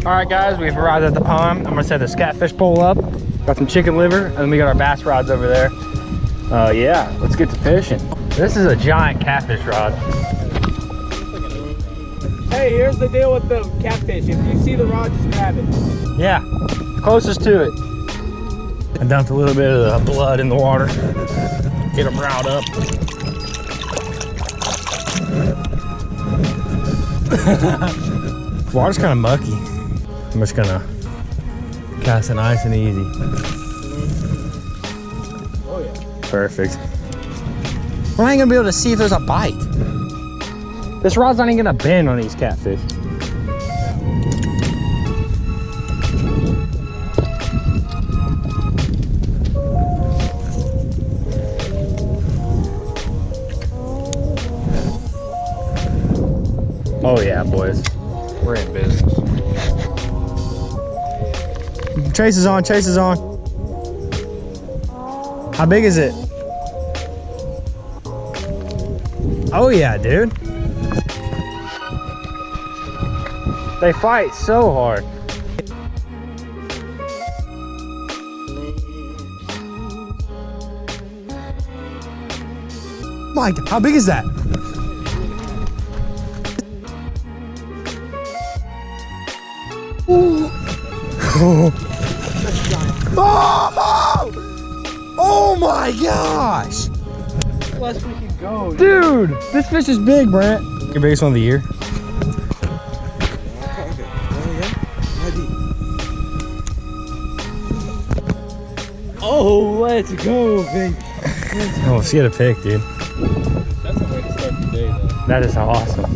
All right, guys, we've arrived at the pond. I'm gonna set this catfish pole up. Got some chicken liver, and then we got our bass rods over there. Yeah, let's get to fishing. This is a giant catfish rod. Hey, here's the deal with the catfish. If you see the rod, just grab it. Yeah, closest to it. I dumped a little bit of the blood in the water. Get them riled up. The water's kind of mucky. I'm just gonna cast it nice and easy. Oh yeah. Perfect. We're not even gonna be able to see if there's a bite. This rod's not even gonna bend on these catfish. Oh yeah, boys. We're in business. Chase is on, Chase is on. How big is it? Oh yeah, dude. They fight so hard. Mike, how big is that? Oh my gosh! Plus we can go. Dude, this fish is big, Brent. Your biggest one of the year? Oh, let's go, baby. Oh, let's get a pick, dude. That's a way to start the day, though. That is awesome.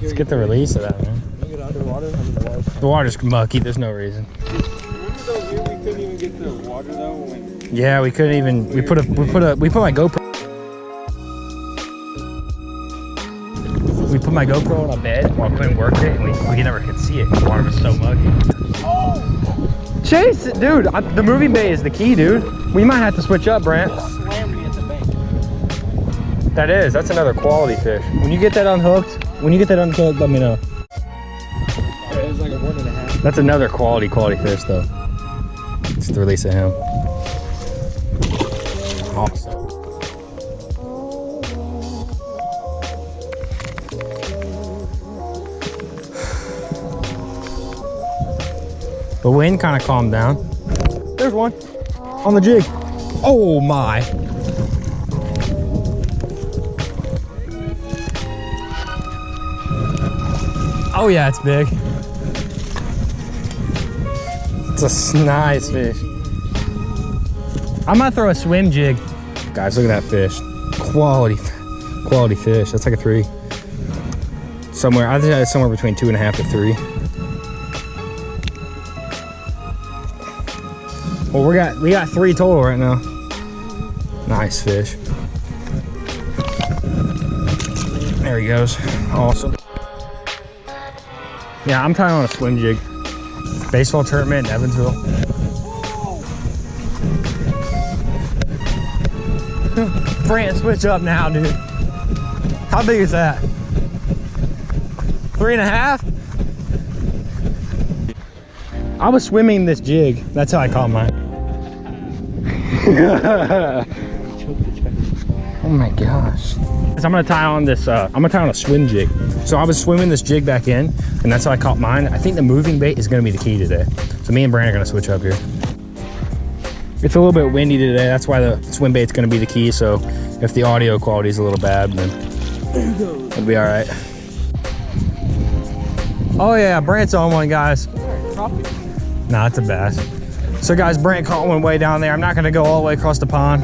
Let's get the release of that, man. Can you get underwater? The water's mucky, there's no reason. Remember those years we couldn't even get to the water though? When Yeah, we couldn't even, we put my GoPro. We put my GoPro on a bed while I couldn't work it, and we never could see it. The water was so muggy. Oh! Chase, dude, the moving bait is the key, dude. We might have to switch up, Brent. slammed me at the bank. That's another quality fish. When you get that unhooked, let me know. Yeah, it was like a 1.5. That's another quality fish, though. Just the release of him. Awesome. The wind kind of calmed down. There's one on the jig. Oh my. Oh yeah, it's big. It's a nice fish. I'm gonna throw a swim jig. Guys, look at that fish. Quality fish. That's like a 3. Somewhere, I think it's somewhere between 2.5 to 3. Well, we got 3 total right now. Nice fish. There he goes. Awesome. Yeah, I'm tying on a swim jig. Baseball tournament in Evansville. Brant, switch up now, dude. How big is that? 3.5? I was swimming this jig. That's how I caught mine. Oh my gosh. I'm gonna tie on this, I'm gonna tie on a swim jig. So I was swimming this jig back in, and that's how I caught mine. I think the moving bait is gonna be the key today. So me and Brandon are gonna switch up here. It's a little bit windy today. That's why the swim bait's gonna be the key. So if the audio quality is a little bad, then it'll be all right. Oh yeah, Brant's on one, guys. Nah, it's a bass. So guys, Brant caught one way down there. I'm not gonna go all the way across the pond,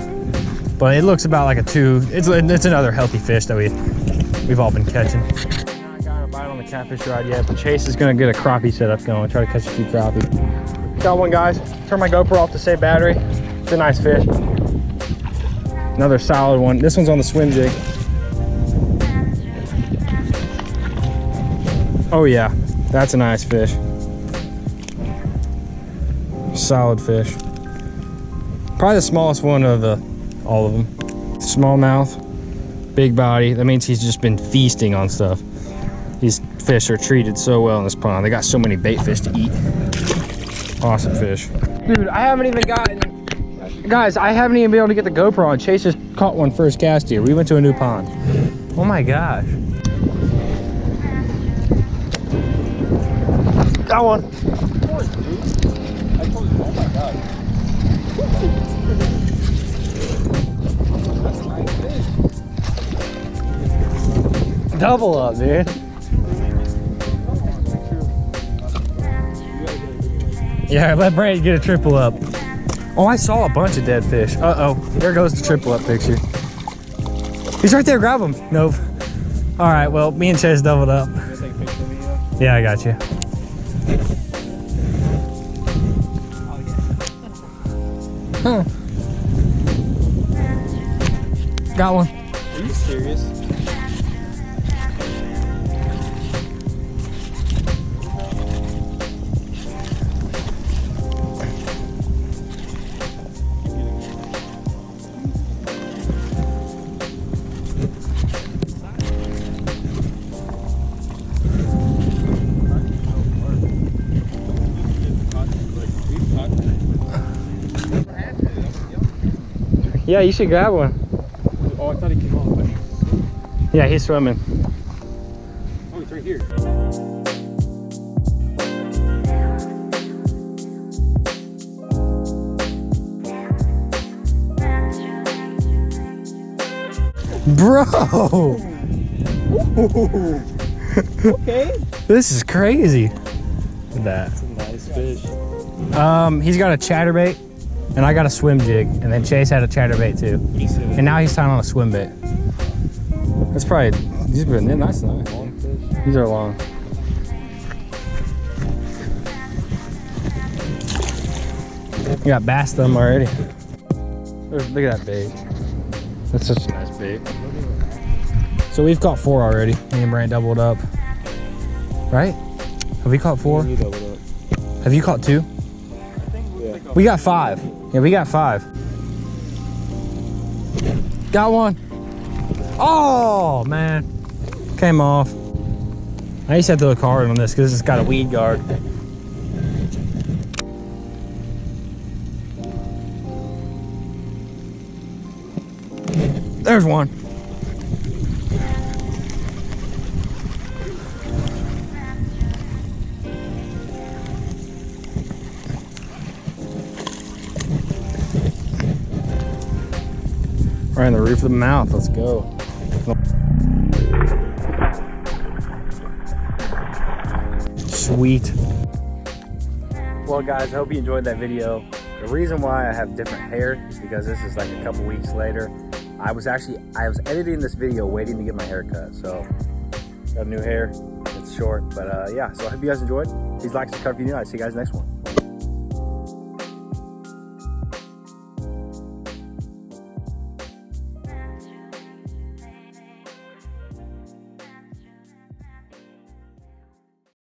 but it looks about like a 2. It's another healthy fish that we've all been catching. Not got a bite on the catfish rod yet, but Chase is gonna get a crappie setup going. Try to catch a few crappie. Got one, guys. Turn my GoPro off to save battery. It's a nice fish. Another solid one. This one's on the swim jig. Oh yeah, that's a nice fish. Solid fish. Probably the smallest one of all of them. Smallmouth, big body. That means he's just been feasting on stuff. These fish are treated so well in this pond. They got so many bait fish to eat. Awesome fish. Dude, I haven't even gotten, guys, I haven't even been able to get the GoPro on. Chase just caught one first cast here. We went to a new pond. Oh my gosh. Got one. Oh my god. That's a nice fish. Double up, dude. Yeah, let Brandon get a triple up. Oh, I saw a bunch of dead fish. Uh-oh, there goes the triple up picture. He's right there, grab him. Nope. All right, well, me and Chase doubled up. Yeah, I got you. Huh. Got one. Are you serious? Yeah, you should grab one. Oh, I thought he came off. Yeah, he's swimming. Oh, it's right here. Bro! Okay. This is crazy. That's a nice fish. he's got a chatterbait and I got a swim jig, and then Chase had a chatterbait too. And now he's tying on a swim bait. That's probably, these are nice. Long fish. These are long. You got bass them already. Look at that bait. That's such a nice bait. So we've caught 4 already. Me and Brant doubled up. Right? Have we caught 4? You doubled up. Have you caught 2? Yeah. We got 5. Yeah, we got 5. Got one. Oh, man. Came off. I used to have to look hard on this because it's got a weed guard. There's one. Right on the roof of the mouth. Let's go. Sweet. Well, guys, I hope you enjoyed that video. The reason why I have different hair is because this is like a couple weeks later. I was editing this video waiting to get my hair cut, so got new hair. It's short, but yeah. So I hope you guys enjoyed. Please like, subscribe if you're new. I'll see you guys next one.